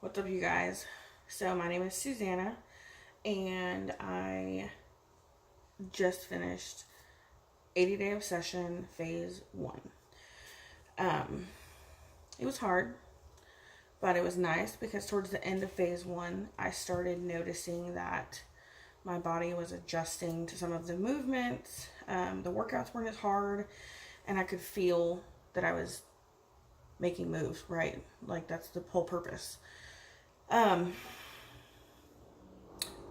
What's up, you guys? So, my name is Susanna, and I just finished 80 Day Obsession Phase 1. Um, it was hard, but it was nice because towards the end of Phase 1, I started noticing that my body was adjusting to some of the movements. The workouts weren't as hard, and I could feel that I was making moves, right? Like, that's the whole purpose. Um,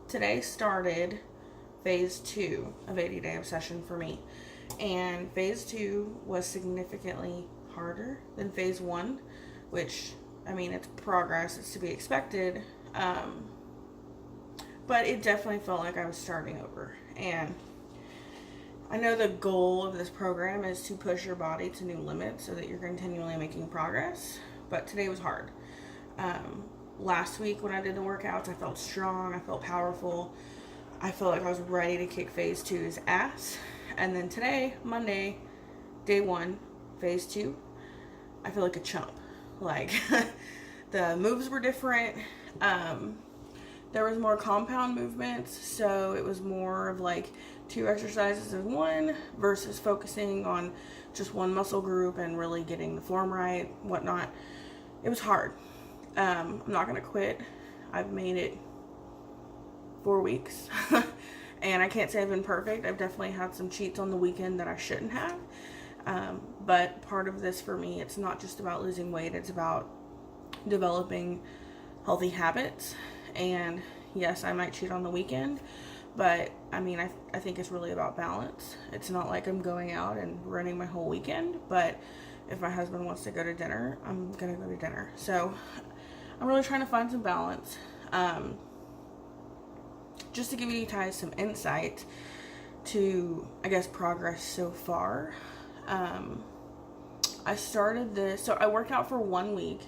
Today started phase 2 of 80 Day Obsession for me. And phase 2 was significantly harder than phase 1, which, I mean, it's progress, it's to be expected. But it definitely felt like I was starting over. And I know the goal of this program is to push your body to new limits so that you're continually making progress. But today was hard. Last week when I did the workouts, I felt strong, I felt powerful. I felt like I was ready to kick phase 2's ass. And then today, Monday, day 1, phase 2, I feel like a chump. Like, the moves were different. There was more compound movements, so it was more of like 2 exercises in one versus focusing on just one muscle group and really getting the form right, whatnot. It was hard. I'm not gonna quit. I've made it 4 weeks. And I can't say I've been perfect. I've definitely had some cheats on the weekend that I shouldn't have. But part of this for me, it's not just about losing weight, it's about developing healthy habits. And yes, I might cheat on the weekend, but I mean, I think it's really about balance. It's not like I'm going out and running my whole weekend, but if my husband wants to go to dinner, I'm gonna go to dinner. So I'm really trying to find some balance. Just to give you guys some insight to, I guess, progress so far. I started this, so I worked out for 1 week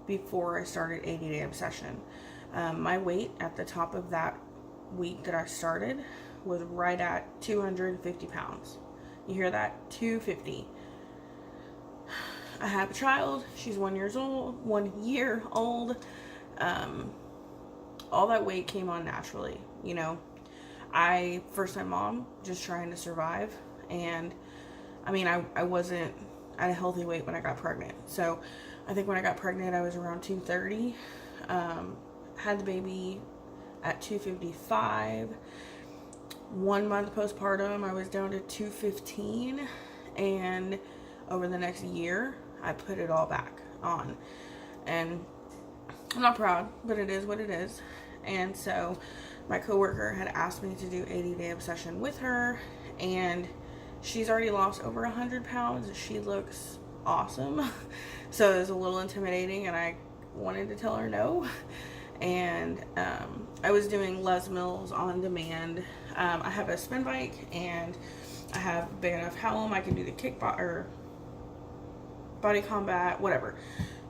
before I started 80 Day Obsession. My weight at the top of that week that I started was right at 250 pounds. You hear that? 250. I have a child. She's 1 year old. All that weight came on naturally, you know. First time mom, just trying to survive. And I mean, I wasn't at a healthy weight when I got pregnant. So I think when I got pregnant, I was around 230. Had the baby at 255. 1 month postpartum, I was down to 215. And over the next year, I put it all back on. And I'm not proud, but it is what it is. And so my coworker had asked me to do 80 Day Obsession with her, and she's already lost over 100 pounds. She looks awesome. So it was a little intimidating, and I wanted to tell her no. And I was doing Les Mills on demand. I have a spin bike, and I have a big enough helm. I can do the or body combat, whatever.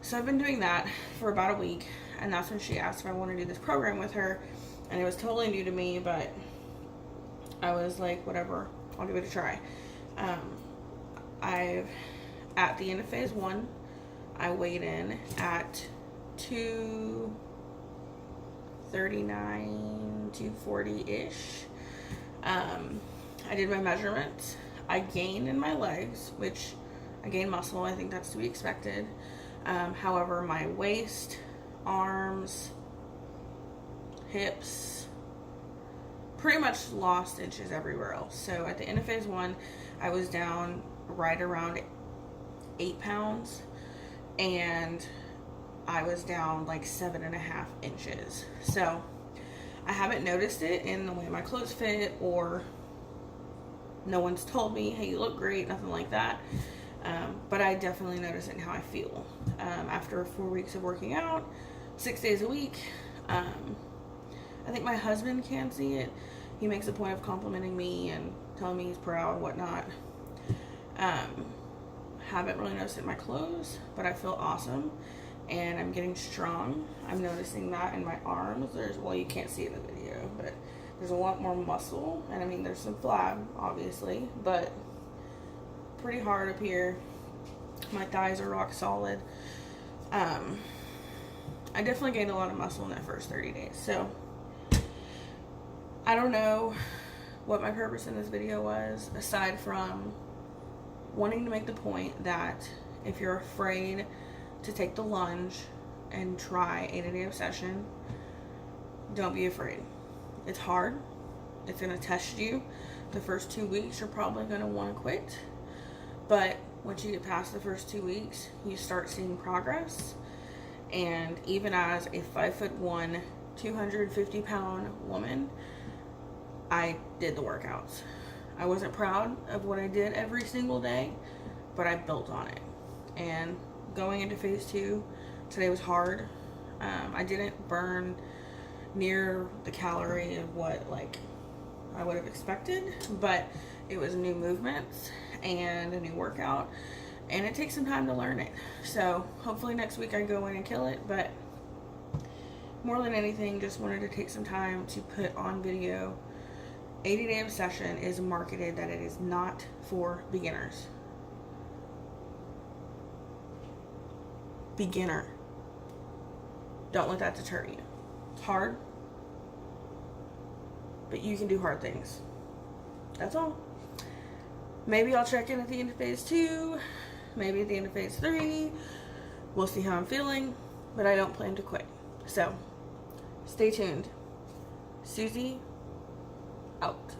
So I've been doing that for about a week, and that's when she asked if I want to do this program with her. And it was totally new to me, but I was like, whatever, I'll give it a try. At the end of phase 1, I weighed in at 239, 240-ish. I did my measurements. I gained in my legs, which I gained muscle. I think that's to be expected. However, my waist, arms, hips, pretty much lost inches everywhere else. So at the end of phase 1, I was down right around 8 pounds, and I was down like 7.5 inches. So I haven't noticed it in the way my clothes fit, or no one's told me, hey, you look great, nothing like that. But I definitely notice it in how I feel. After 4 weeks of working out, 6 days a week, I think my husband can see it. He makes a point of complimenting me and telling me he's proud, whatnot. Haven't really noticed it in my clothes, but I feel awesome, and I'm getting strong. I'm noticing that in my arms. Well, you can't see it in the video, but there's a lot more muscle, and I mean, there's some flab, obviously, but pretty hard up here. My thighs are rock solid. I definitely gained a lot of muscle in that first 30 days. So I don't know what my purpose in this video was, aside from wanting to make the point that if you're afraid to take the lunge and try 80-day obsession, don't be afraid. It's hard. It's going to test you. The first 2 weeks, you're probably going to want to quit. But once you get past the first 2 weeks, you start seeing progress. And even as a 5'1", 250-pound woman, I did the workouts. I wasn't proud of what I did every single day, but I built on it. And going into phase 2, today was hard. I didn't burn near the calorie of what I would have expected, but it was new movements and a new workout, and it takes some time to learn it. So hopefully next week I go in and kill it, but more than anything, just wanted to take some time to put on video. 80-day obsession is marketed that it is not for beginners. Beginner. Don't let that deter you. It's hard, but you can do hard things. That's all. Maybe I'll check in at the end of phase 2, maybe at the end of phase 3. We'll see how I'm feeling, but I don't plan to quit. So, stay tuned. Susie, out.